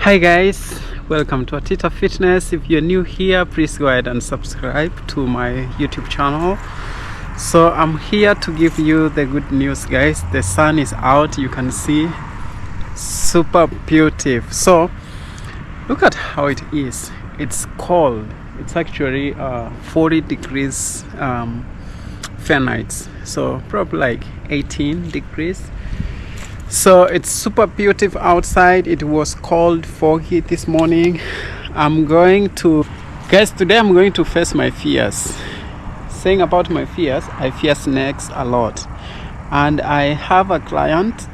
Hi guys, welcome to Atita Fitness. If you're new here, please go ahead and subscribe to my YouTube channel. So I'm here to give you the good news, guys. The sun is out, you can see, super beautiful. So look at how it is. It's cold. It's actually 40 degrees Fahrenheit, so probably like 18 degrees. So it's super beautiful outside. It was cold, foggy this morning. Today I'm going to face my fears. Saying about my fears, I fear snakes a lot. And I have a client,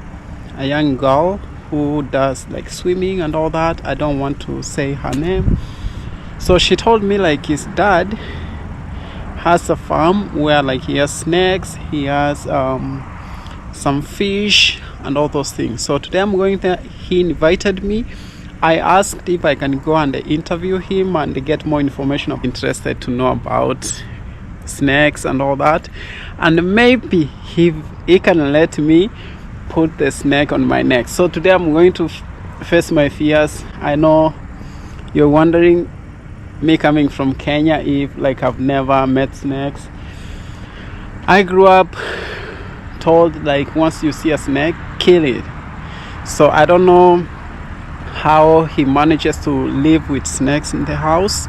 a young girl who does like swimming and all that. I don't want to say her name. So she told me like his dad has a farm where like he has snakes, he has some fish and all those things. So today I'm going there. He invited me. I asked if I can go and interview him and get more information. I'm interested to know about snakes and all that, and maybe he can let me put the snake on my neck. So today I'm going to face my fears. I know you're wondering, me coming from Kenya, if like I've never met snakes. I grew up told like once you see a snake, kill it. So I don't know how he manages to live with snakes in the house.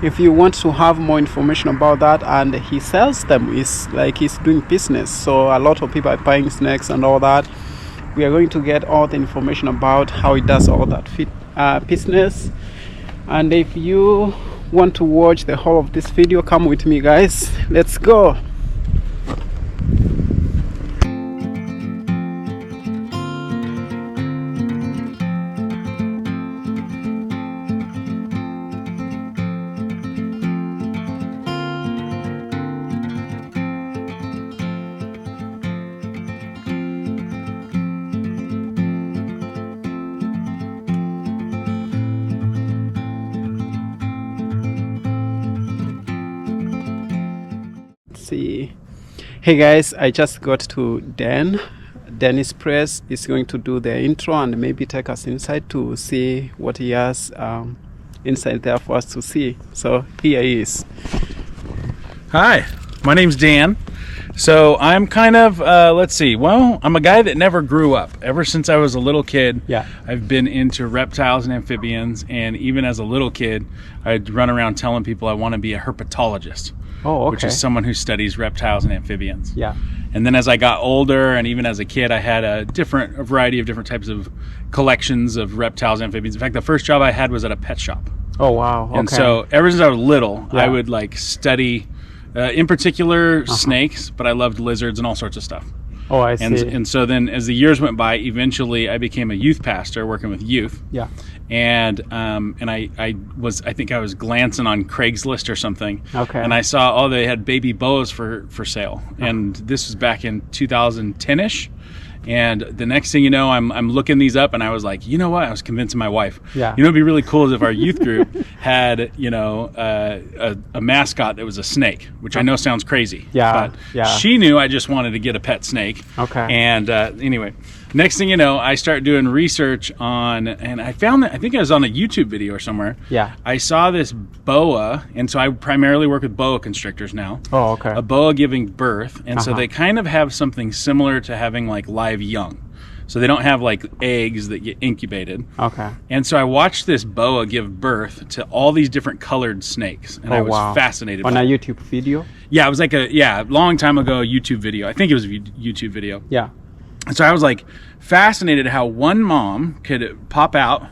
If you want to have more information about that, and he sells them, it's like he's doing business, so a lot of people are buying snakes and all that. We are going to get all the information about how he does all that business. And if you want to watch the whole of this video, come with me guys, let's go. See, hey guys, I just got to Dennis Press is going to do the intro and maybe take us inside to see what he has inside there for us to see. So here he is. Hi, my name's Dan. So I'm kind of I'm a guy that never grew up. Ever since I was a little kid, I've been into reptiles and amphibians, and even as a little kid I'd run around telling people I want to be a herpetologist. Oh, okay. Which is someone who studies reptiles and amphibians. Yeah. And then as I got older, and even as a kid, I had a variety of different types of collections of reptiles and amphibians. In fact, the first job I had was at a pet shop. Oh, wow. Okay. And so ever since I was little, I would like study, in particular, snakes, but I loved lizards and all sorts of stuff. Oh, I see. And so then as the years went by, eventually I became a youth pastor working with youth. Yeah. And I think I was glancing on Craigslist or something. Okay. And I saw, they had baby boas for sale. And this was back in 2010-ish. And the next thing you know, I'm looking these up, and I was like, you know what? I was convincing my wife. Yeah. You know, it'd be really cool if our youth group had, a mascot that was a snake, which I know sounds crazy. Yeah. But she knew I just wanted to get a pet snake. Okay. And anyway, next thing you know, I start doing research on, and I found that, I think I was on a YouTube video or somewhere. Yeah. I saw this boa, and so I primarily work with boa constrictors now. Oh, okay. A boa giving birth, and so they kind of have something similar to having like live young. So they don't have like eggs that get incubated. Okay. And so I watched this boa give birth to all these different colored snakes, and I was fascinated on by a it. YouTube video? Yeah, it was like a long time ago YouTube video. I think it was a YouTube video. Yeah. So I was like fascinated how one mom could pop out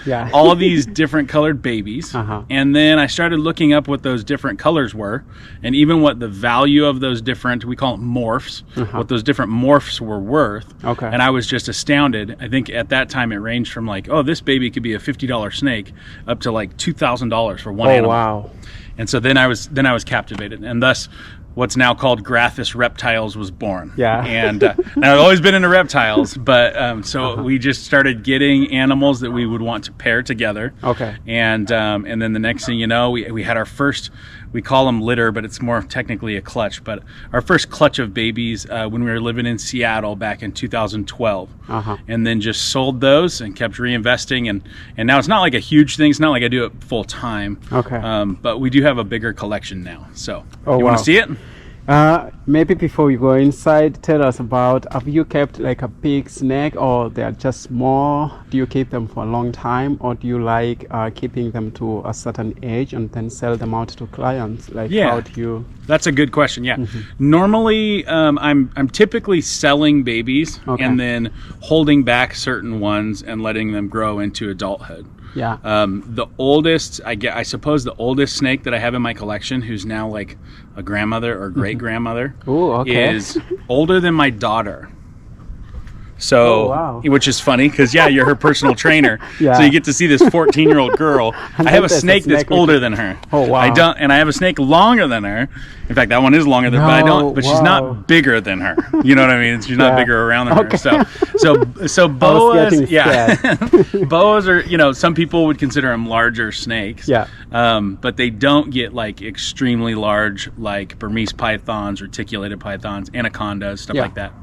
Yeah. all of these different colored babies. And then I started looking up what those different colors were, and even what the value of those different, we call them morphs, what those different morphs were worth. Okay. And I was just astounded. I think at that time it ranged from like, this baby could be a $50 snake up to like $2,000 for one animal. Wow. And so then I was captivated, and thus what's now called Grathis Reptiles was born. Yeah. And I've always been into reptiles, but we just started getting animals that we would want to pair together. Okay. And then the next thing you know, we had our first, we call them litter, but it's more technically a clutch. But our first clutch of babies when we were living in Seattle back in 2012, and then just sold those and kept reinvesting. And now it's not like a huge thing. It's not like I do it full time. Okay. But we do have a bigger collection now. So you want to see it? Maybe before we go inside, tell us about, have you kept like a big snake, or they are just small? Do you keep them for a long time, or do you like keeping them to a certain age and then sell them out to clients? Like, how do you? That's a good question. Yeah. Normally, I'm typically selling babies and then holding back certain ones and letting them grow into adulthood. Yeah. The oldest, I suppose the oldest snake that I have in my collection, who's now like a grandmother or great grandmother, is older than my daughter. So, which is funny because you're her personal trainer. So you get to see this 14-year-old girl. I have a snake that's older than her. I have a snake longer than her. In fact, that one is longer than her, but she's not bigger than her. You know what I mean? She's not bigger around than her. So boas, boas are, some people would consider them larger snakes. But they don't get like extremely large, like Burmese pythons, reticulated pythons, anacondas, stuff like that.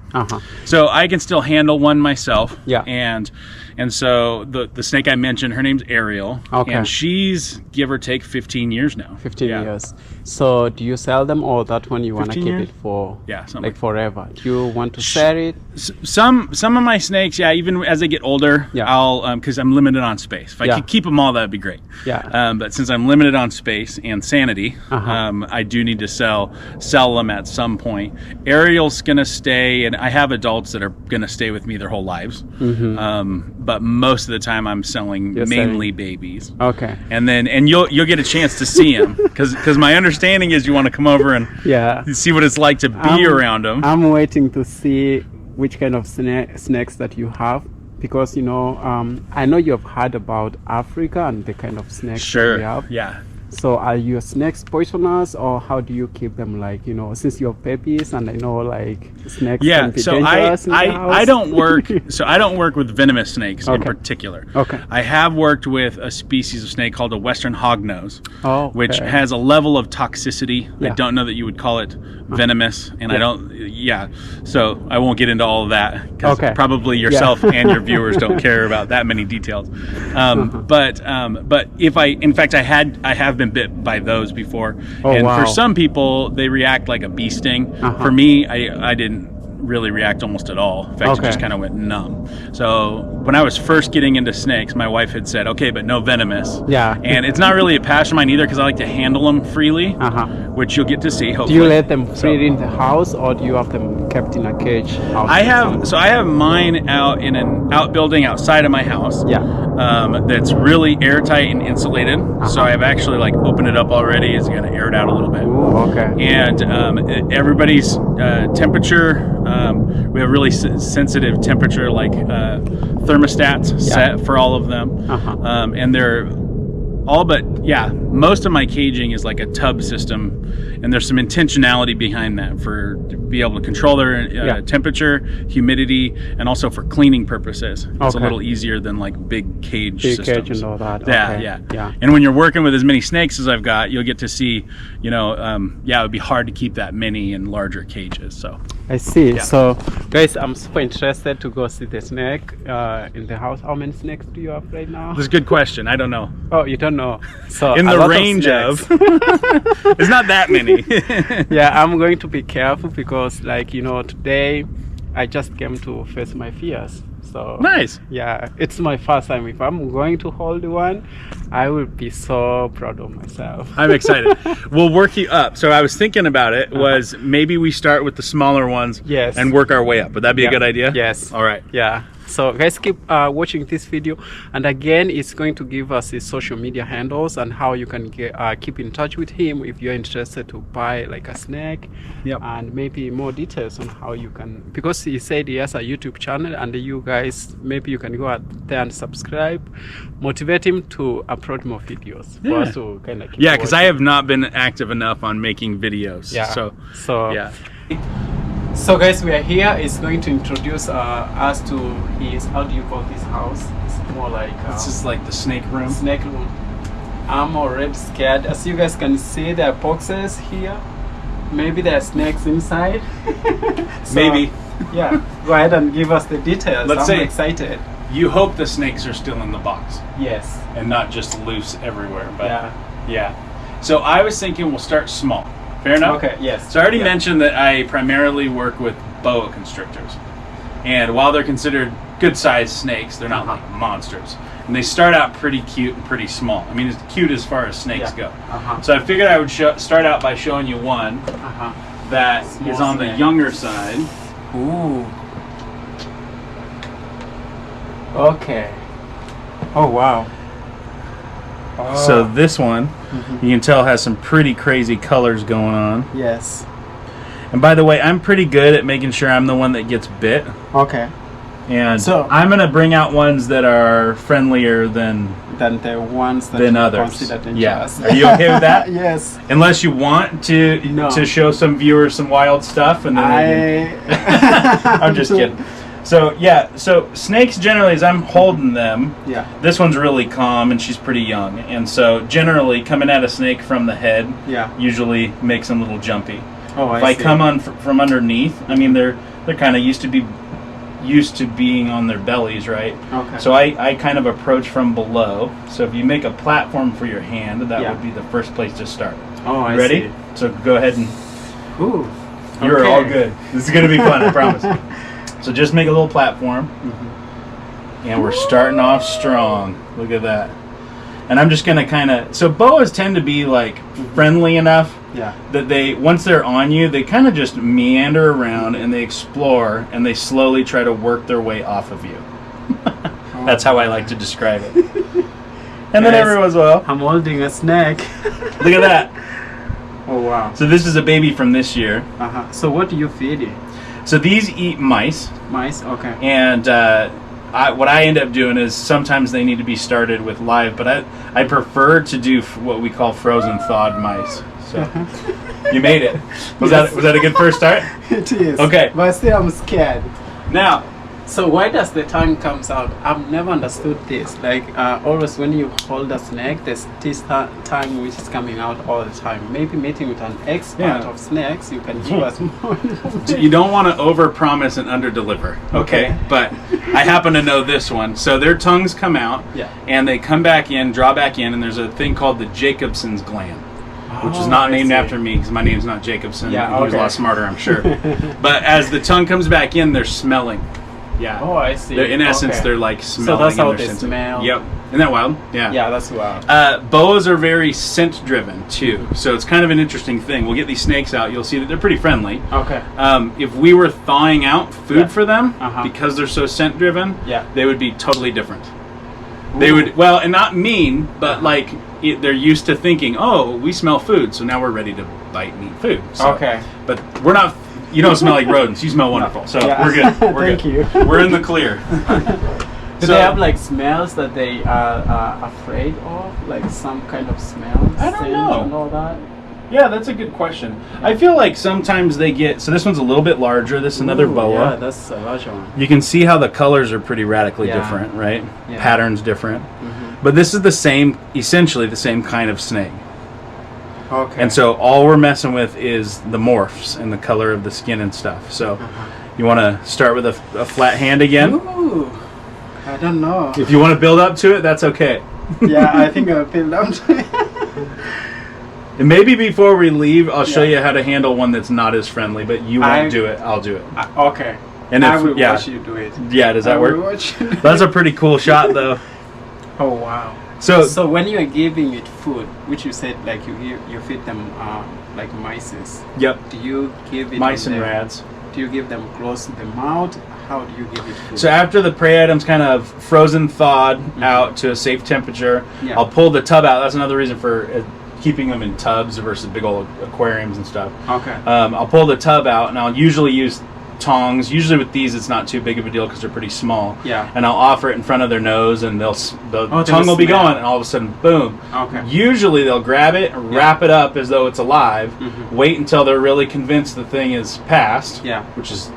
So I can still handle one myself. And so the snake I mentioned, her name's Ariel, and she's give or take 15 years now. 15 years. So do you sell them, or that one you want to keep it for like forever? Do you want to sell it? Some of my snakes, even as they get older, I'll because I'm limited on space. If I could keep them all, that'd be great. But since I'm limited on space and sanity, I do need to sell them at some point. Ariel's gonna stay, and I have adults that are gonna stay with me their whole lives. But most of the time I'm selling mainly babies. And you'll get a chance to see them because my understanding is you want to come over and see what it's like to be around them. I'm waiting to see which kind of snakes that you have, because I know you've heard about Africa and the kind of snakes that you have. So are your snakes poisonous, or how do you keep them, like, since you have puppies, and I know like snakes can be dangerous in the house? I don't work with venomous snakes in particular. I have worked with a species of snake called a western hognose, which has a level of toxicity. I don't know that you would call it venomous, and I don't so I won't get into all of that because probably yourself and your viewers don't care about that many details. But if I have been bit by those before, for some people they react like a bee sting. For me, I didn't really react almost at all. In fact, it just kind of went numb. So when I was first getting into snakes, my wife had said, but no venomous. And it's not really a passion of mine either, because I like to handle them freely, which you'll get to see, hopefully. Do you let them free in the house, or do you have them kept in a cage? I have mine out in an outbuilding outside of my house. That's really airtight and insulated. So I've actually like opened it up already. It's gonna air it out a little bit. And everybody's temperature, we have really sensitive temperature, like thermostats set for all of them. And they're all but most of my caging is like a tub system, and there's some intentionality behind that to be able to control their temperature, humidity, and also for cleaning purposes. It's a little easier than like big cage systems. Cage and all that. And when you're working with as many snakes as I've got, you'll get to see, it would be hard to keep that many in larger cages. So I see. So guys, I'm super interested to go see the snake in the house. How many snakes do you have right now? That's a good question. I don't know. Oh, you don't know. So in the range of there's not that many. I'm going to be careful because, like, today I just came to face my fears. So nice. It's my first time. If I'm going to hold one, I will be so proud of myself. I'm excited. We'll work you up. So I was thinking about it was maybe we start with the smaller ones and work our way up. Would that be a good idea? Yes. All right. So guys, keep watching this video, and again, it's going to give us his social media handles and how you can keep in touch with him if you're interested to buy like a snake, and maybe more details on how you can, because he said he has a YouTube channel, and you guys, maybe you can go out there and subscribe, motivate him to upload more videos for us to kind of keep because I have not been active enough on making videos. So guys, we are here. He's going to introduce us to his, how do you call this house? It's more like this is like the snake room. I'm already scared. As you guys can see, there are boxes here. Maybe there are snakes inside. So, maybe. Yeah. Go ahead and give us the details. I'm excited. You hope the snakes are still in the box. Yes. And not just loose everywhere. But yeah. So I was thinking we'll start small. Fair enough? Okay, yes. So I already mentioned that I primarily work with boa constrictors. And while they're considered good-sized snakes, they're not like monsters. And they start out pretty cute and pretty small. I mean, it's cute as far as snakes go. So I figured I would start out by showing you one that is on the younger side. Ooh. Okay. Oh, wow. Oh. So this one, you can tell has some pretty crazy colors going on. Yes. And by the way, I'm pretty good at making sure I'm the one that gets bit. Okay. And so I'm going to bring out ones that are friendlier than the ones that than you others. Consider dangerous. Yeah. Are you okay with that? Yes. Unless you want to show some viewers some wild stuff, and then I'm just kidding. So yeah, so snakes generally, as I'm holding them, this one's really calm and she's pretty young, and so generally coming at a snake from the head usually makes them a little jumpy. Oh, if I come on from underneath, I mean they're kind of used to being on their bellies, right? Okay. So I kind of approach from below. So if you make a platform for your hand, that would be the first place to start. Oh, I ready? See. So go ahead and. Ooh. You're all good. This is gonna be fun, I promise. So just make a little platform, and we're starting off strong. Look at that. And I'm just gonna kind of. So boas tend to be like friendly enough that they, once they're on you, they kind of just meander around and they explore and they slowly try to work their way off of you. That's how I like to describe it. And then every once in a while, I'm holding a snake. Look at that. Oh wow. So this is a baby from this year. So what do you feed it? So these eat mice. Mice, okay. And what I end up doing is sometimes they need to be started with live, but I prefer to do what we call frozen thawed mice. So you made it. Was that a good first start? It is. Okay. But still I'm scared. Now, so why does the tongue comes out? I've never understood this. Like always when you hold a snake, there's this tongue which is coming out all the time. Maybe meeting with an expert of snakes, you can give us more. You don't want to over-promise and under-deliver, okay? But I happen to know this one. So their tongues come out, and they come back in, draw back in, and there's a thing called the Jacobson's gland, which is not named after me because my name's not Jacobson. He was a lot smarter, I'm sure. But as the tongue comes back in, they're smelling. Yeah. Oh, I see. In essence, they're like smelling. So that's how and they smell. Yep. Isn't that wild? Yeah. Yeah, that's wild. Boas are very scent driven too, so it's kind of an interesting thing. We'll get these snakes out. You'll see that they're pretty friendly. Okay. If we were thawing out food for them, because they're so scent driven, they would be totally different. Ooh. They would, well, and not mean, but like they're used to thinking, oh, we smell food, so now we're ready to bite and eat food. So, okay. But we're not. You don't smell like rodents. You smell wonderful. So we're good. We're Thank you. We're in the clear. Do they have like smells that they are afraid of? Like some kind of smells? I don't know. And all that? Yeah, that's a good question. I feel like sometimes they get... So this one's a little bit larger. This is another boa. Yeah, that's a larger one. You can see how the colors are pretty radically different, right? Yeah. Patterns different. But this is the same, essentially the same kind of snake. Okay. And so all we're messing with is the morphs and the color of the skin and stuff. So you want to start with a flat hand again? Ooh, I don't know. If you want to build up to it, that's okay. Yeah, I think I'll build up to it. And maybe before we leave, I'll show you how to handle one that's not as friendly, but you won't do it. I'll do it. Okay. And if, I will watch you do it. Yeah, does that work? Watch you do That's a pretty cool shot, though. Oh, wow. So when you are giving it food, which you said like you feed them like mice. Yep. Do you give it mice and rats? Do you give them close to the mouth? How do you give it food? So after the prey item's kind of frozen, thawed out to a safe temperature, I'll pull the tub out. That's another reason for keeping them in tubs versus big old aquariums and stuff. Okay. I'll pull the tub out, and I'll usually use tongs. Usually with these, it's not too big of a deal because they're pretty small. Yeah. And I'll offer it in front of their nose, and the tongue will be gone, and all of a sudden, boom. Okay. Usually they'll grab it, wrap it up as though it's alive, wait until they're really convinced the thing is passed, which is,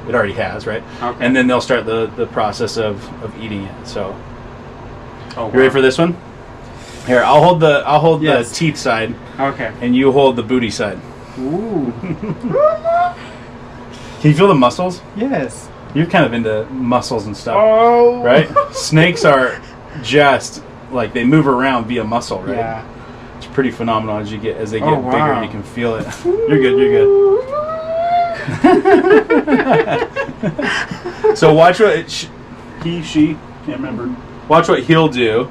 it already has, right? Okay. And then they'll start the process of eating it. So, you ready for this one? Here, I'll hold the Yes. teeth side, Okay. and you hold the booty side. Ooh. Can you feel the muscles? Yes. You're kind of into muscles and stuff, Oh. right? Snakes are just like they move around via muscle, right? Yeah. It's pretty phenomenal as they get wow. bigger. You can feel it. You're good. You're good. So watch what she can't remember. Watch what he'll do.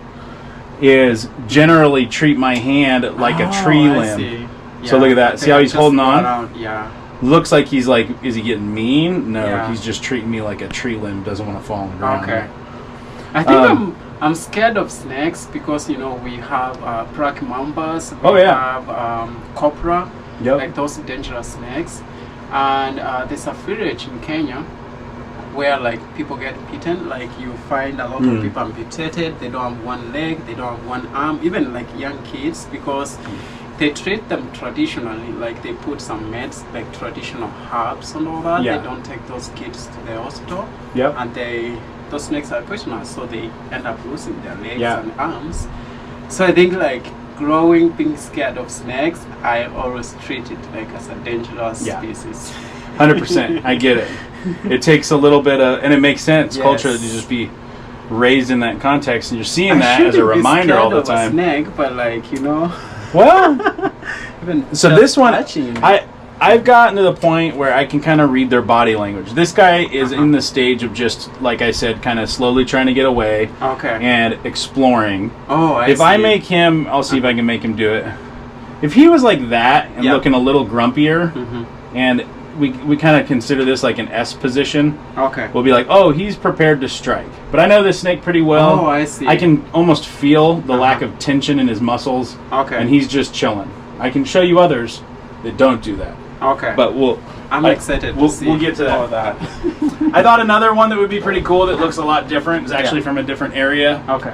Is generally treat my hand like a tree limb. Yeah. So look at that. See how he's holding on? Yeah. Looks like he's like, is he getting mean? No, Yeah. he's just treating me like a tree limb. Doesn't want to fall on the ground. Okay. I think I'm scared of snakes because we have black mambas. We have cobra. Yep. Like those dangerous snakes, and there's a village in Kenya where like people get bitten. Like you find a lot of people amputated. They don't have one leg. They don't have one arm. Even like young kids, because they treat them traditionally. Like they put some meds, like traditional herbs and all that. Yeah. They don't take those kids to the hospital. Yep. And those snakes are poisonous, so they end up losing their legs Yeah. and arms. So I think like being scared of snakes, I always treat it like as a dangerous species. 100%. I get it. It takes a little bit of, and it makes sense. Yes. Culture to just be raised in that context, and you're seeing I that as a shouldn't be reminder all the scared of a time. snake, but like Well, even so just this one, touching. I've gotten to the point where I can kind of read their body language. This guy is in the stage of just, like I said, kind of slowly trying to get away and exploring. Oh, If I make him, I'll see if I can make him do it. If he was like that and looking a little grumpier, and we kind of consider this like an S position, we'll be like, oh, he's prepared to strike. But I know this snake pretty well. Oh, I see. I can almost feel the lack of tension in his muscles, and he's just chilling. I can show you others that don't do that. Okay. But I'm excited to see. We'll get to all that. I thought another one that would be pretty cool that looks a lot different is actually from a different area. Okay.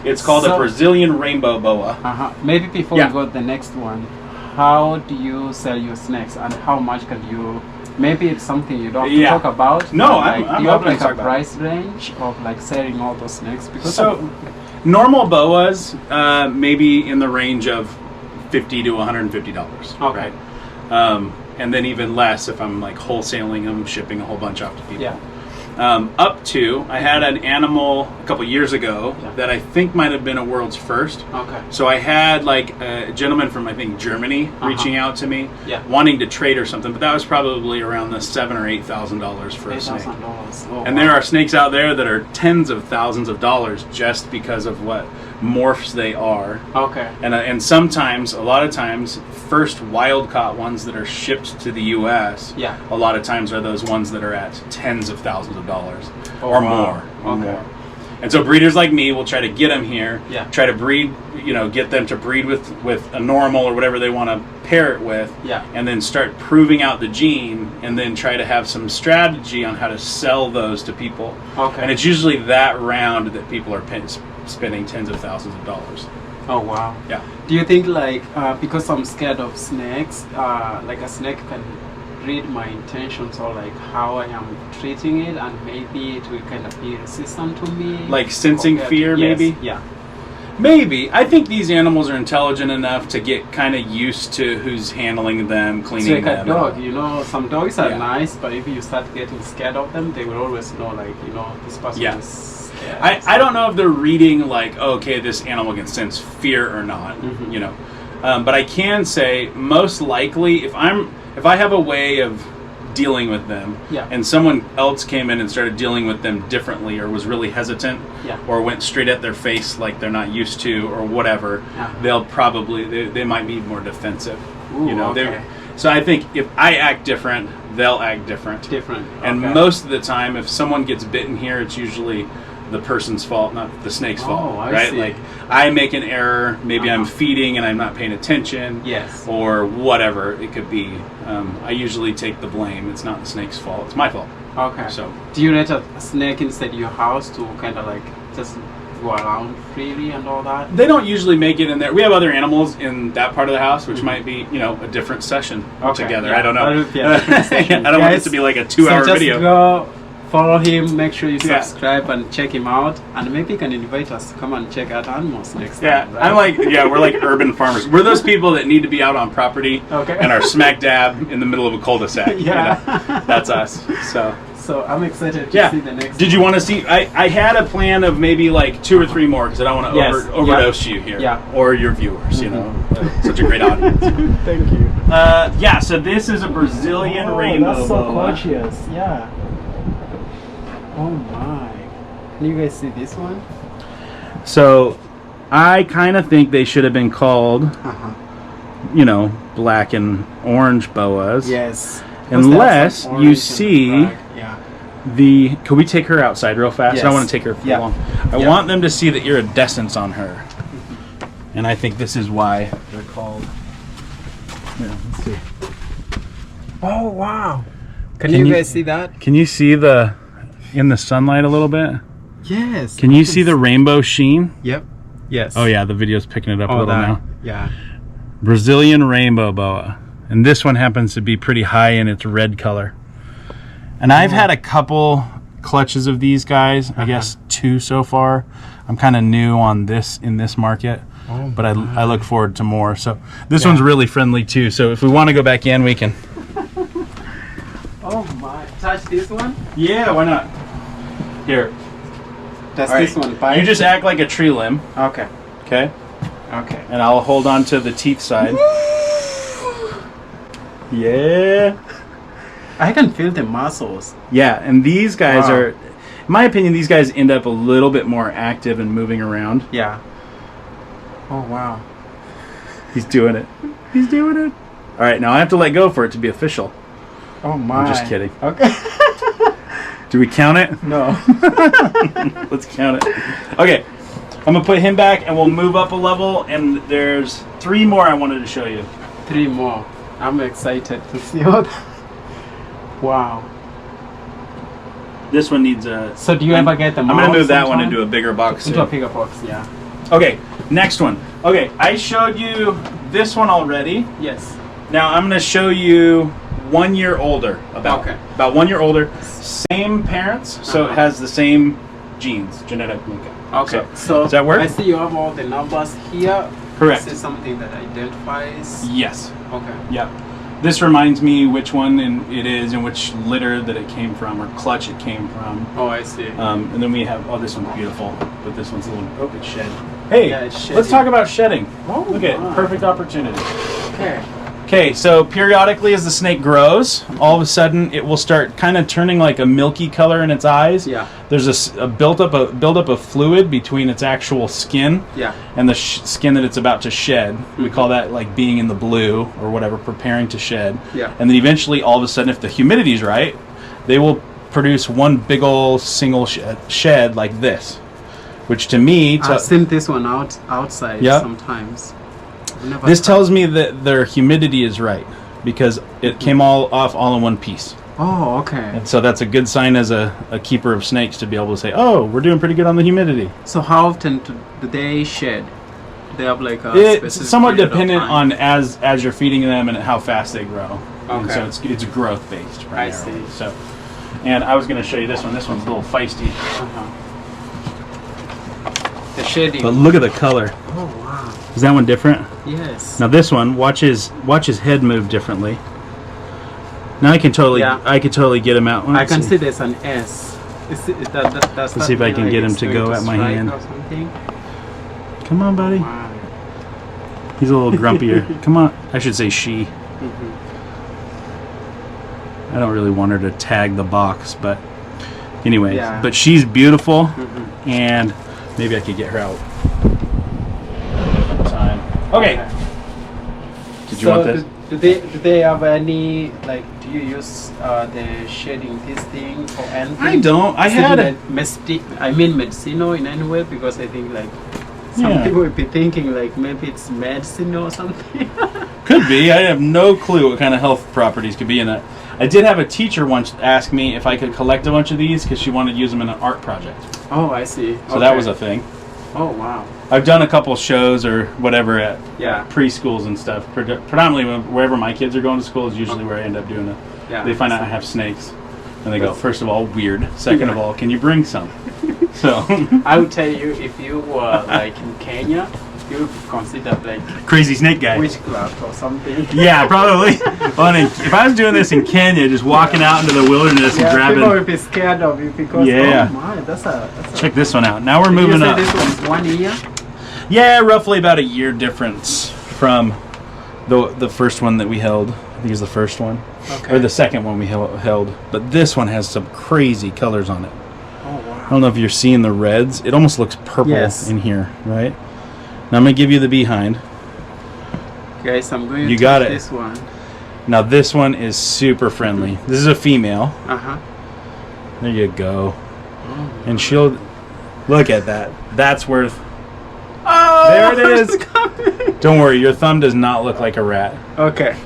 It's called a Brazilian rainbow boa. Maybe before we go to the next one, how do you sell your snakes and how much can you? Maybe it's something you don't have to talk about. No, like, I'm do you have open like to talk a about price range of like selling all those snakes? Because normal boas maybe in the range of $50 to $150. Okay. Right? And then even less if I'm like wholesaling them, shipping a whole bunch off to people. Yeah. Up to, I had an animal a couple years ago that I think might have been a world's first. Okay. So I had like a gentleman from I think Germany reaching out to me, wanting to trade or something, but that was probably around the $7,000 or $8,000 for a snake. Oh, and there are snakes out there that are tens of thousands of dollars just because of what morphs they are. Okay. And sometimes, a lot of times, first wild caught ones that are shipped to the U.S. A lot of times are those ones that are at tens of thousands of dollars or more. And so breeders like me will try to get them here, try to breed, get them to breed with a normal or whatever they want to pair it with, and then start proving out the gene, and then try to have some strategy on how to sell those to people. Okay. And it's usually that round that people are spending tens of thousands of dollars. Oh wow. Yeah. Do you think like because I'm scared of snakes, like a snake can read my intentions or like how I am treating it, and maybe it will kind of be resistant to me? Like sensing fear, maybe? Yeah. Maybe. I think these animals are intelligent enough to get kind of used to who's handling them, cleaning them. It's like a dog, some dogs are nice, but if you start getting scared of them, they will always know like, this person is scared. I don't know if they're reading like, okay, this animal can sense fear or not, but I can say most likely if I have a way of dealing with them and someone else came in and started dealing with them differently or was really hesitant or went straight at their face like they're not used to or whatever, they'll probably they might be more defensive. So I think if I act different, they'll act different. And most of the time if someone gets bitten here, it's usually the person's fault, not the snake's fault, right? Like I make an error, maybe I'm feeding and I'm not paying attention, or whatever it could be. I usually take the blame. It's not the snake's fault; it's my fault. Okay. So, do you let a snake inside your house to kind of like just go around freely and all that? They don't usually make it in there. We have other animals in that part of the house, which might be, a different session together. I don't know. I don't want this to be like a 2-hour video. Go follow him. Make sure you subscribe and check him out, and maybe you can invite us to come and check out animals next time. Right? I'm like, we're like urban farmers. We're those people that need to be out on property and are smack dab in the middle of a cul-de-sac. That's us. So I'm excited to see the next. Did you want to see? I had a plan of maybe like 2 or 3 more because I don't want to overdose you here or your viewers. You know, such a great audience. Thank you. So this is a Brazilian rainbow That's so boa. gorgeous. Yeah. Oh my. Can you guys see this one? So I kind of think they should have been called, black and orange boas. Yes. Unless you see could we take her outside real fast? Yes. I don't want to take her for long. I want them to see the iridescence on her. And I think this is why they're called. Yeah, let's see. Oh wow. Can you guys see that? Can you see in the sunlight a little bit? Yes. Can you see the rainbow sheen? Yep. Yes. Oh yeah, the video's picking it up a little now. Yeah. Brazilian rainbow boa. And this one happens to be pretty high in its red color. And I've had a couple clutches of these guys, I guess 2 so far. I'm kind of new on this in this market, but I look forward to more. So this one's really friendly too. So if we want to go back in, we can. Oh my! Touch this one? Yeah, why not? Here. Does this one bite? You just act like a tree limb. Okay. Okay. Okay. And I'll hold on to the teeth side. Yeah. I can feel the muscles. Yeah, and these guys are, in my opinion, these guys end up a little bit more active and moving around. Yeah. Oh, wow. He's doing it. He's doing it. All right, now I have to let go for it to be official. Oh, my. I'm just kidding. Okay. Do we count it? No. Let's count it. Okay, I'm going to put him back, and we'll move up a level, and there's 3 more I wanted to show you. 3 more. I'm excited to see all that. Wow. This one needs a... So do you ever get the I'm going to move that one into a bigger box. Into a bigger box, yeah. Okay, next one. Okay, I showed you this one already. Yes. Now I'm going to show you 1 year older. About 1 year older. Same parents, so it has the same genes, genetic makeup. Okay. So does that work? I see you have all the numbers here. Correct. This is something that identifies. Yes. Okay. Yep. This reminds me which one it is and which litter that it came from or clutch it came from. Oh, I see. And then we have, this one's beautiful, but this one's a little, it's shed. Hey, yeah, it's let's talk about shedding. Oh, look at it, perfect opportunity. Okay. Okay, so periodically as the snake grows, all of a sudden it will start kind of turning like a milky color in its eyes. Yeah. There's a buildup of fluid between its actual skin and the skin that it's about to shed. Mm-hmm. We call that like being in the blue or whatever, preparing to shed. Yeah. And then eventually, all of a sudden, if the humidity's right, they will produce one big old single shed like this, which to me... I've seen this one outside sometimes. This tells me that their humidity is right because it came all off all in one piece. Oh, okay. And so that's a good sign as a keeper of snakes to be able to say, oh, we're doing pretty good on the humidity. So how often do they shed? Do they have like a it's somewhat dependent on as you're feeding them and how fast they grow. Okay. And so it's growth based. I see. So, and I was going to show you this one. This one's a little feisty. The shading. But look at the color. Oh wow. Is that one different? Yes. Now this one, watch his head move differently. Now I can totally get him out. I can see there's an S. Let's see if I can get him to go at my hand. Come on, buddy. Wow. He's a little grumpier. Come on. I should say she. I don't really want her to tag the box, but anyway. Yeah. But she's beautiful, and maybe I could get her out. Okay. Did you want this? Do they have any, like, do you use the shading this thing for anything? I don't. I had it. Medicino in any way, because I think like some people would be thinking like maybe it's medicine or something. Could be. I have no clue what kind of health properties could be in it. I did have a teacher once ask me if I could collect a bunch of these because she wanted to use them in an art project. Oh, I see. So that was a thing. Oh, wow. I've done a couple shows or whatever at preschools and stuff. Predominantly wherever my kids are going to school is usually where I end up doing it. Yeah, they find out I have snakes. And they go, first of all, weird. Second of all, can you bring some? So I would tell you, if you were like in Kenya, you would consider like crazy snake guy. witchcraft or something. Yeah, probably. Well, if I was doing this in Kenya, just walking out into the wilderness and grabbing. People would be scared of you because oh my, that's a check this one out. Now we're moving up. This one's 1 year. Yeah, roughly about a year difference from the first one that we held. I think is the first one, or the second one we held. But this one has some crazy colors on it. Oh wow! I don't know if you're seeing the reds. It almost looks purple in here, right? Now I'm gonna give you the behind. Guys, I'm going you to got it. This one. Now this one is super friendly. This is a female. There you go. And she'll look at that. That's worth. Oh, there it is. Don't worry, your thumb does not look like a rat. Okay.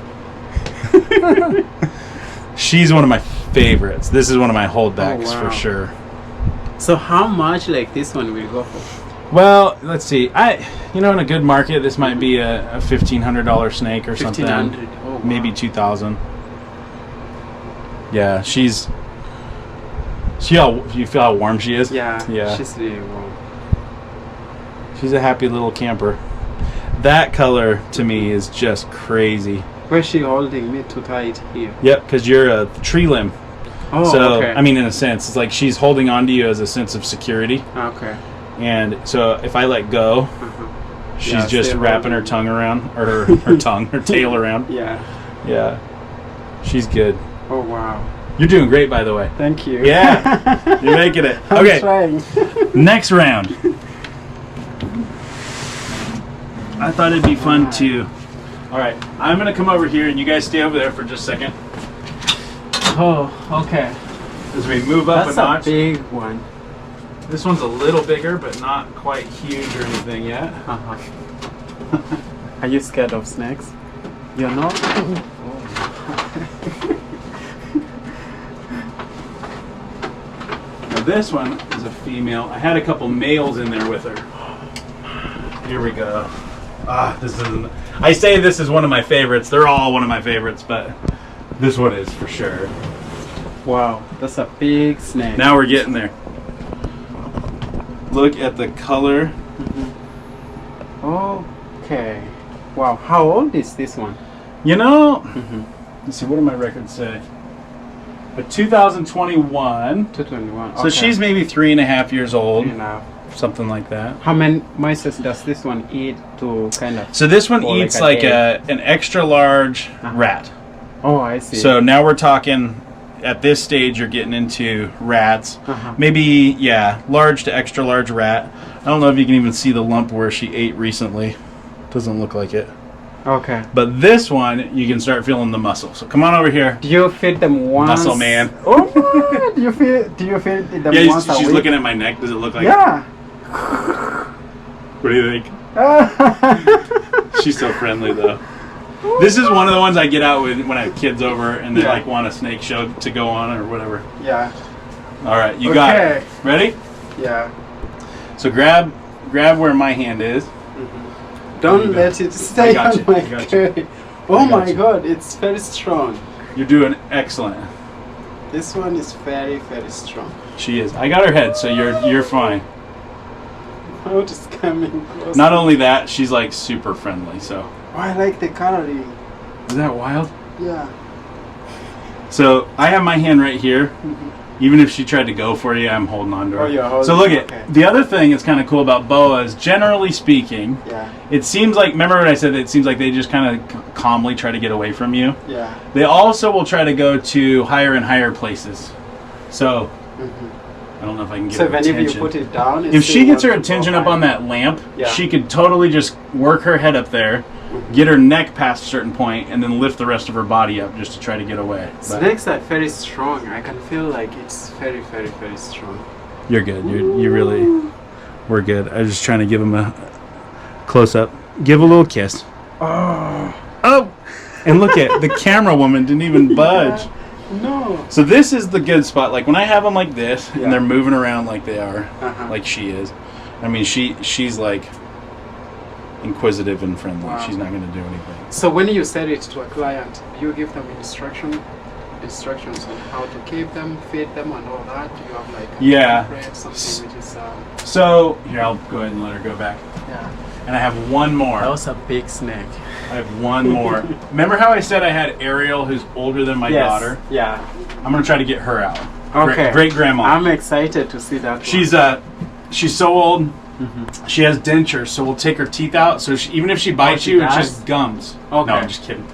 She's one of my favorites. This is one of my holdbacks for sure. So how much like this one will go for? Well, let's see. In a good market, this might be a $1,500 snake or something. $1,500. Maybe $2,000. Yeah, you feel how warm she is? Yeah. She's really warm. She's a happy little camper. That color to me is just crazy. Where's she holding me too tight here? Yep, because you're a tree limb. Oh, so, okay. I mean, in a sense, it's like she's holding on to you as a sense of security. Okay. And so if I let go, she's just wrapping her tongue around, or her tail around. Yeah. She's good. Oh, wow. You're doing great, by the way. Thank you. Yeah. You're making it. Okay. I'm trying. Next round. I thought it'd be fun to... All right. I'm going to come over here, and you guys stay over there for just a second. Oh, okay. As we move up a notch. That's a big one. This one's a little bigger, but not quite huge or anything yet. Are you scared of snakes? You're not? Now this one is a female. I had a couple males in there with her. Here we go. This is. I say this is one of my favorites. They're all one of my favorites, but this one is for sure. Wow, that's a big snake. Now we're getting there. Look at the color. Okay. Wow, how old is this one? Let's see, what do my records say? A 2021. 221. So she's maybe 3.5 years old. 3.5. Something like that. How many mice does this one eat to kind of... So this one eats like an extra large rat. Oh, I see. So now we're talking... At this stage, you're getting into rats. Maybe, large to extra large rat. I don't know if you can even see the lump where she ate recently. Doesn't look like it. Okay. But this one, you can start feeling the muscle. So come on over here. Do you feed them once? Muscle man. Oh, do you feed them once a week? She's looking at my neck. Does it look like Yeah. What do you think? She's so friendly, though. This is one of the ones I get out with when I have kids over and they like want a snake show to go on or whatever. Yeah. All right, you got it. Ready? Yeah. So grab where my hand is. Don't let it stay on my carry. Oh my God, it's very strong. You're doing excellent. This one is very, very strong. She is. I got her head, so you're fine. How is coming close? Not only that, she's like super friendly. So. Oh, I like the coloring. Is that wild? Yeah. So I have my hand right here. Even if she tried to go for you, I'm holding on to her. Oh, you're holding. So look at the other thing that's kind of cool about boas. Generally speaking, it seems like, remember what I said? It seems like they just kind of calmly try to get away from you. Yeah. They also will try to go to higher and higher places. So I don't know if I can get her attention. So if you put it down, if she gets her attention up on that lamp, she could totally just work her head up there, get her neck past a certain point, and then lift the rest of her body up just to try to get away. Snakes are very strong. I can feel like it's very, very, very strong. You're good. You really... We're good. I was just trying to give him a close-up. Give a little kiss. Oh! And look at the camera woman didn't even budge. No. So this is the good spot. Like when I have them like this, and they're moving around like they are, like she is. I mean, she's like... inquisitive and friendly. She's not going to do anything. So when you sell it to a client, you give them instruction instructions on how to keep them, feed them, and all that? Do you have like something which is? So here, I'll go ahead and let her go back. Yeah. And I have one more. That was a big snake. I have one more. Remember how I said I had Ariel, who's older than my daughter? Yeah. I'm gonna try to get her out. Okay. Great grandma. I'm excited to see that. She's so old. She has dentures, so we'll take her teeth out. So even if she bites you, it's just gums. Okay. No, I'm just kidding.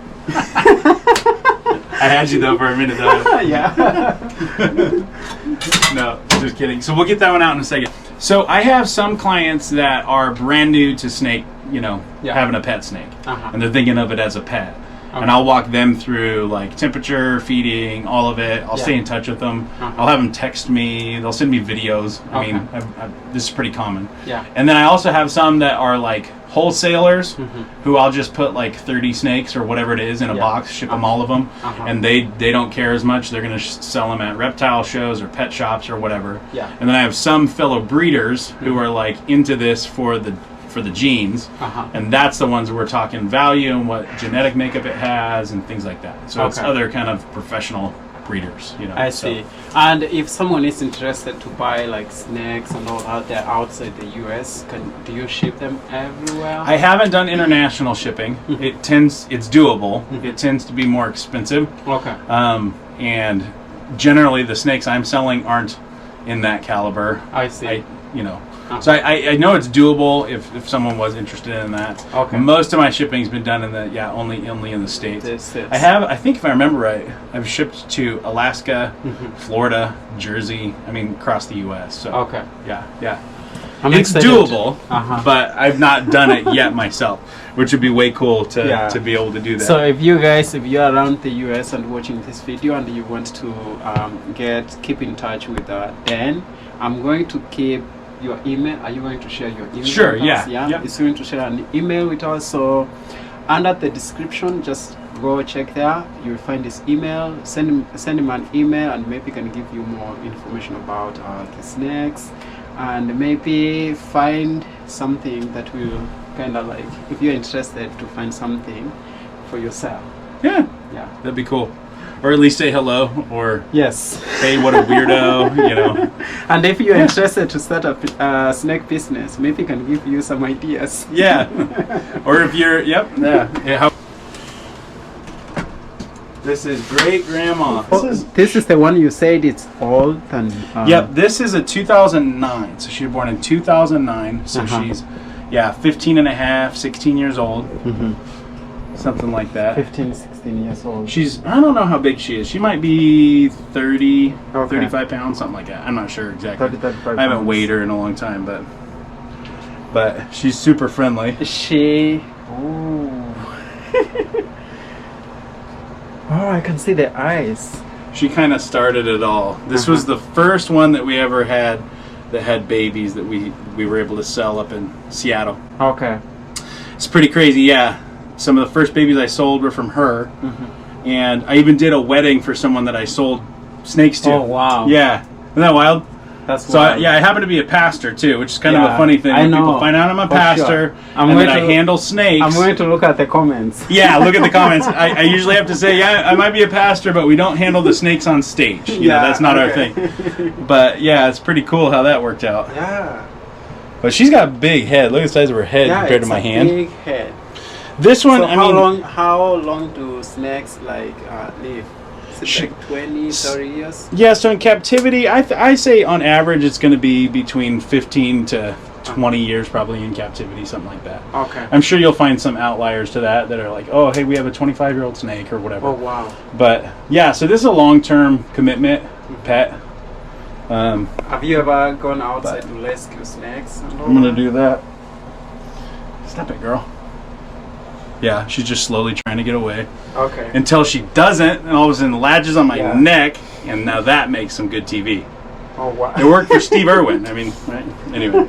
I had you though for a minute though. Yeah. No, just kidding. So we'll get that one out in a second. So I have some clients that are brand new to snake, having a pet snake, and they're thinking of it as a pet. Okay. And I'll walk them through like temperature, feeding, all of it. I'll stay in touch with them. I'll have them text me. They'll send me videos. I mean, this is pretty common. Yeah. And then I also have some that are like wholesalers who I'll just put like 30 snakes or whatever it is in a box, ship them all of them, and they don't care as much. They're going to sell them at reptile shows or pet shops or whatever. Yeah. And then I have some fellow breeders who are like into this for the genes, and that's the ones we're talking value and what genetic makeup it has and things like that. So it's other kind of professional breeders. I see. And if someone is interested to buy like snakes and all out there outside the US, do you ship them everywhere? I haven't done international shipping. It's doable. It tends to be more expensive. Okay. And generally the snakes I'm selling aren't in that caliber. I see. So I know it's doable if someone was interested in that. Okay. Most of my shipping's been done in the only in the States. I think if I remember right, I've shipped to Alaska, Florida, Jersey. I mean across the U.S. So yeah. It's doable, but I've not done it yet myself, which would be way cool to be able to do that. So if you're around the US and watching this video and you want to keep in touch with Dan, I'm going to keep your email. Are you going to share your email? Sure, with us? Yeah. It's going to share an email with us. So under the description, just go check there. You'll find his email. Send him an email, and maybe he can give you more information about the snakes, and maybe find something that will kind of like, if you're interested to find something for yourself. Yeah, that'd be cool. Or at least say hello, or hey, what a weirdo, And if you're interested to start a snake business, maybe can give you some ideas. Yeah. Or if you're, This is great grandma. This is the one you said it's old and. Yep, this is a 2009. So she was born in 2009. So she's 15 and a half, 16 years old. Something like that. 15, 16 years old. I don't know how big she is. She might be 30, 35 pounds, something like that. I'm not sure exactly. 35 I haven't weighed her in a long time, but she's super friendly. Oh, I can see the eyes. She kind of started it all. This was the first one that we ever had that had babies that we were able to sell up in Seattle. Okay. It's pretty crazy, yeah. Some of the first babies I sold were from her, and I even did a wedding for someone that I sold snakes to. Oh wow! Yeah, isn't that wild? That's so. Wild. I happen to be a pastor too, which is kind of a funny thing. When people find out I'm a pastor, and that I handle snakes. I'm going to look at the comments. Yeah, look at the comments. I usually have to say, I might be a pastor, but we don't handle the snakes on stage. You know, that's not our thing. But yeah, it's pretty cool how that worked out. Yeah. But she's got a big head. Look at the size of her head compared to my hand. Big head. This one, so how long do snakes live? Is it like 20, 30 years? Yeah, so in captivity, I say on average it's going to be between 15 to 20 years probably in captivity, something like that. Okay. I'm sure you'll find some outliers to that are like, oh, hey, we have a 25-year-old snake or whatever. Oh, wow. But yeah, so this is a long-term commitment pet. Have you ever gone outside to rescue snakes? I'm going to do that. Stop it, girl. Yeah, she's just slowly trying to get away. Okay. Until she doesn't, and all of a sudden latches on my neck, and now that makes some good TV. Oh, wow. It worked for Steve Irwin. I mean, right? Anyway.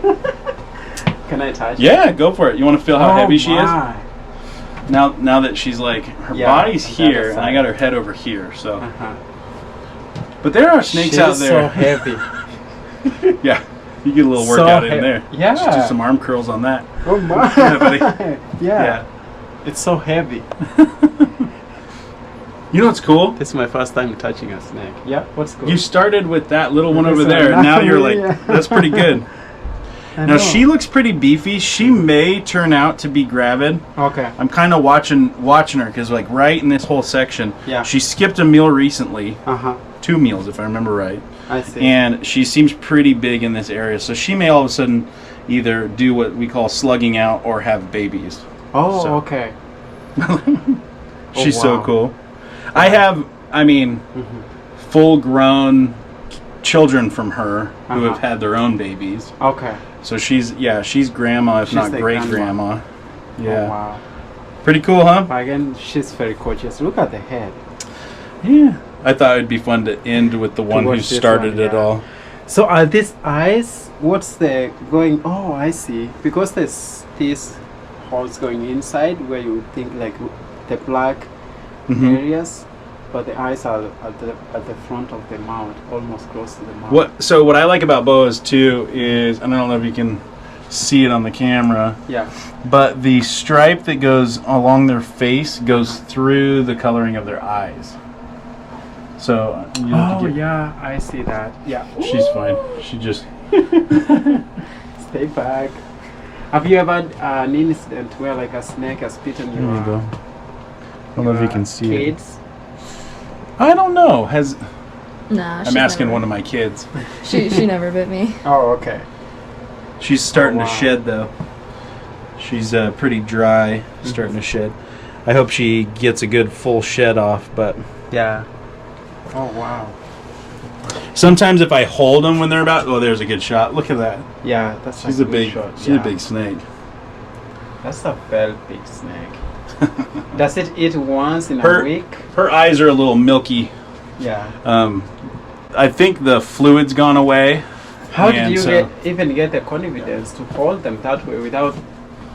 Can I touch it? Go for it. You want to feel how heavy she is? Now that she's like, her body's here, and I got her head over here, so. But there are snakes out there. So heavy. Yeah. You get a little workout in there. Yeah. Just do some arm curls on that. Oh my. Yeah, buddy. Yeah. It's so heavy. You know what's cool? This is my first time touching a snake. Yeah, what's cool? You started with that little one over there, and now you're like, that's pretty good. Now she looks pretty beefy. She may turn out to be gravid. Okay. I'm kind of watching her because like right in this whole section, she skipped a meal recently. 2 meals if I remember right. I see. And she seems pretty big in this area, so she may all of a sudden either do what we call slugging out or have babies. Oh, so. Okay. She's so cool. I have, full-grown children from her who have had their own babies. Okay. So she's grandma, if not great-grandma. Yeah. Oh, wow. Pretty cool, huh? Again, she's very gorgeous. Look at the head. Yeah. I thought it'd be fun to end with the one who started it all. So are these eyes, what's the going, oh, I see. Because there's these holes going inside where you think like the black areas, but the eyes are at the front of the mouth, almost close to the mouth. So what I like about boas too is, and I don't know if you can see it on the camera, but the stripe that goes along their face goes through the coloring of their eyes. So you have to get, I see that. Yeah, she's fine. She just stay back. Have you ever had an incident where like a snake has bitten you? There you go. I don't know if you can see kids? I don't know. Nah, I'm asking one of my kids. She never bit me. Oh, okay. She's starting to shed though. She's pretty dry, starting to shed. I hope she gets a good full shed off, but yeah. Oh wow. Sometimes if I hold them when they're about, there's a good shot. Look at that. Yeah, that's she's a big shot. She's a big snake. That's a very big snake. Does it eat once in a week? Her eyes are a little milky. Yeah. I think the fluid's gone away. How did you even get the confidence to hold them that way without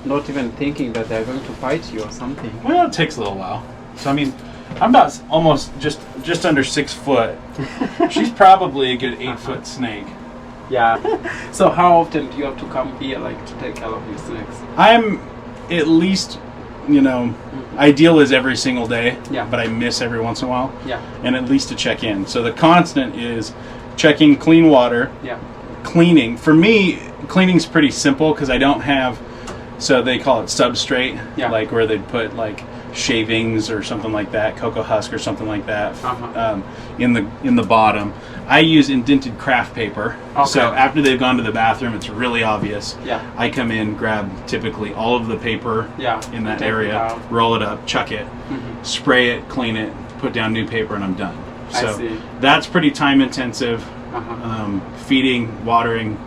not even thinking that they're going to bite you or something? Well, it takes a little while. So I'm about almost just under 6 foot. She's probably a good 8-foot snake. Yeah. So how often do you have to come here, like, to take care of your snakes? I'm at least, ideal is every single day. Yeah. But I miss every once in a while. Yeah. And at least to check in. So the constant is checking clean water. Yeah. Cleaning. For me, cleaning's pretty simple because I don't have. So they call it substrate. Yeah. Like where they'd put like shavings or something like that, cocoa husk or something like that, in the bottom. I use indented craft paper. Okay. So after they've gone to the bathroom, it's really obvious. Yeah. I come in, grab typically all of the paper in that area, roll it up, chuck it, spray it, clean it, put down new paper, and I'm done. So I see. That's pretty time intensive. Feeding, watering,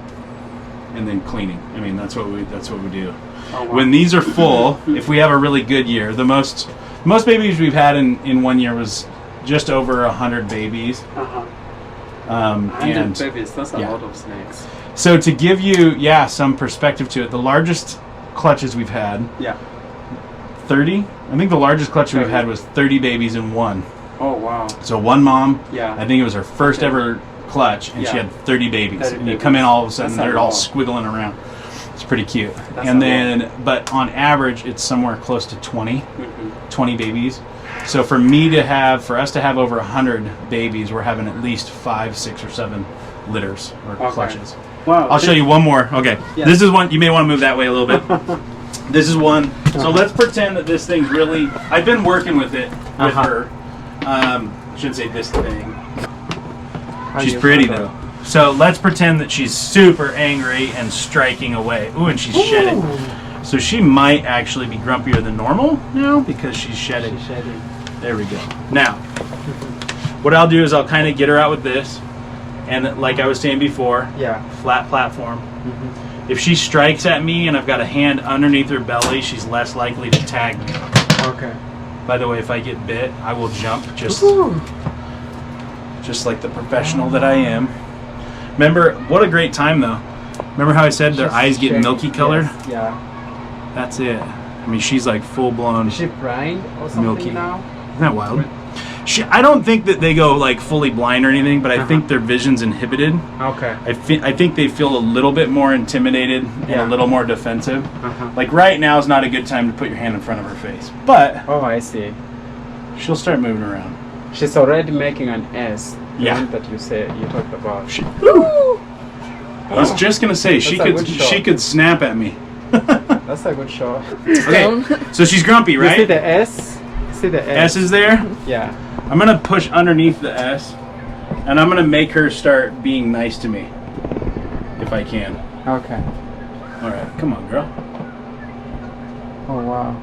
and then cleaning. That's what we do. Oh, wow. When these are full, if we have a really good year, the most babies we've had in 1 year was just over 100 babies. 100 babies, that's a lot of snakes. So to give you some perspective to it, the largest clutches we've had, 30. I think the largest clutch we've had was 30 babies in one. Oh wow! So one mom, I think it was her first ever clutch, and she had 30 babies. And you come in all of a sudden, they're all squiggling around. It's pretty cute. But on average, it's somewhere close to 20 babies. So for us to have over 100 babies, we're having at least 5, 6, or 7 litters or clutches. Wow! I'll show you one more. Okay, this is one. You may want to move that way a little bit. This is one. So let's pretend that this thing's really. I've been working with it with her. Shouldn't say this thing. She's pretty though. So let's pretend that she's super angry and striking away. Ooh, and she's shedding. So she might actually be grumpier than normal now because she's shedding. There we go. Now, what I'll do is I'll kind of get her out with this, and like I was saying before, flat platform. If she strikes at me and I've got a hand underneath her belly, she's less likely to tag me. Okay. By the way, if I get bit, I will jump just like the professional that I am. Remember, what a great time though. Remember how I said their eyes get milky colored? Yes. Yeah. That's it. She's like full blown. Is she blind or something milky now? Isn't that wild? I don't think that they go like fully blind or anything, but I think their vision's inhibited. Okay. I think they feel a little bit more intimidated and a little more defensive. Like right now is not a good time to put your hand in front of her face. But I see. she'll start moving around. She's already making an S. The Yeah. one that you talked about. I was just gonna say she could snap at me. That's a good shot. Okay, so she's grumpy, You see right? the S? See the S? S is there. Yeah. I'm gonna push underneath the S, and I'm gonna make her start being nice to me, if I can. Okay. All right, come on, girl. Oh wow.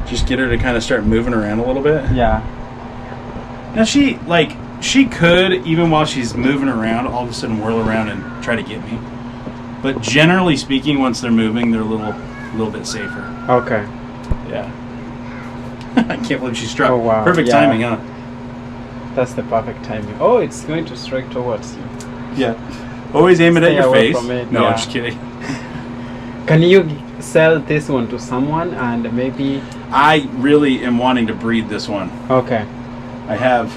Just get her to kind of start moving around a little bit. Yeah. Now she could, even while she's moving around, all of a sudden whirl around and try to get me. But generally speaking, once they're moving, they're a little bit safer. Okay. Yeah. I can't believe she struck. Oh, wow. Perfect Yeah. timing, huh? That's the perfect timing. Oh, it's going to strike towards you. Yeah. Always aim it at Stay your away face. from it, No, yeah. I'm just kidding. Can you sell this one to someone and maybe? I really am wanting to breed this one. Okay. I have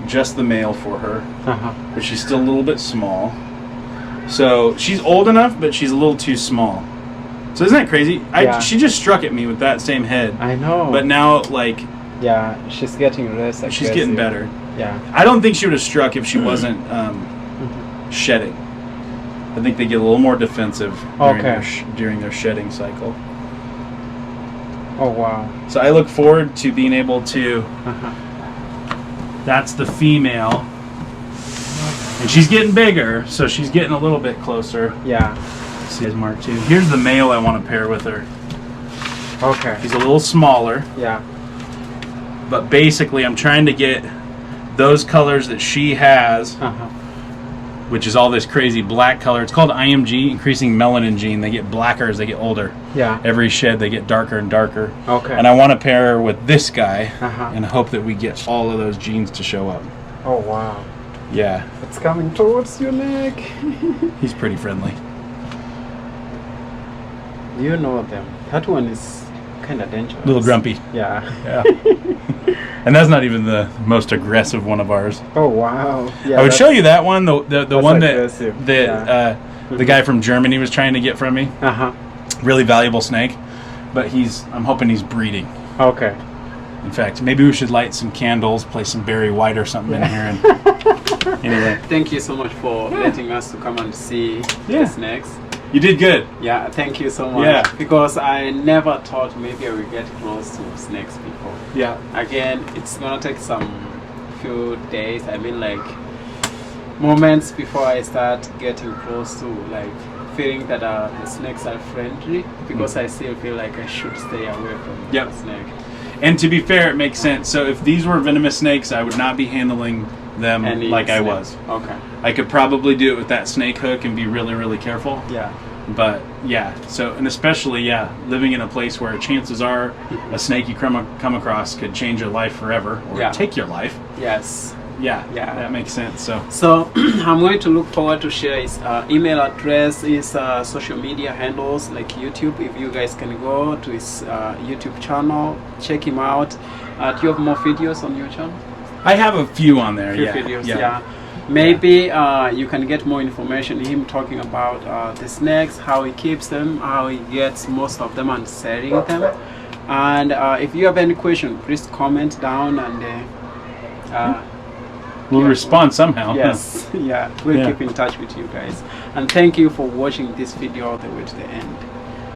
just the male for her, but she's still a little bit small. So she's old enough, but she's a little too small. So isn't that crazy? Yeah. She just struck at me with that same head. I know. But now, like, yeah, she's getting less aggressive. she's getting better. Yeah. I don't think she would have struck if she wasn't shedding. I think they get a little more defensive during their shedding cycle. Oh wow. So I look forward to being able to. That's the female, and she's getting bigger, so she's getting a little bit closer. Yeah. See his mark too. Here's the male I want to pair with her. Okay. He's a little smaller, Yeah. but basically I'm trying to get those colors that she has, which is all this crazy black color. It's called IMG, increasing melanin gene. They get blacker as they get older. Yeah. Every shed they get darker and darker. Okay. And I want to pair her with this guy Uh-huh. and hope that we get all of those genes to show up. Oh wow. Yeah, It's coming towards your neck. he's pretty friendly. You know them. That one is kind of dangerous. A little grumpy. Yeah. Yeah. And that's not even the most aggressive one of ours. Oh wow. Yeah. I would show you that one, the one that aggressive. the guy from Germany was trying to get from me. Really valuable snake, but I'm hoping he's breeding. Okay. In fact, maybe we should light some candles, play some Barry White or something in here. And anyway, Thank you so much for letting us to come and see the snakes. you did good. Yeah, thank you so much. Yeah. Because I never thought maybe I would get close to snakes before. Yeah. Again, it's gonna take some few days. I mean, like moments before I start getting close to like feeling that the snakes are friendly. Because I still feel like I should stay away from the snake. And to be fair, it makes sense. So if these were venomous snakes, I would not be handling them like I was. Okay. I could probably do it with that snake hook and be really, really careful. Yeah. But yeah, so, and especially, living in a place where chances are a snake you come across could change your life forever or take your life. Yes. Yeah, that makes sense. So I'm going to look forward to share his email address, his social media handles like YouTube. If you guys can go to his YouTube channel, check him out. Do you have more videos on your channel? I have a few on there. Videos, Maybe you can get more information. Him talking about the snakes, how he keeps them, how he gets most of them and selling them. And if you have any question, please comment down and we'll respond somehow. Yes, we'll keep in touch with you guys. And thank you for watching this video all the way to the end.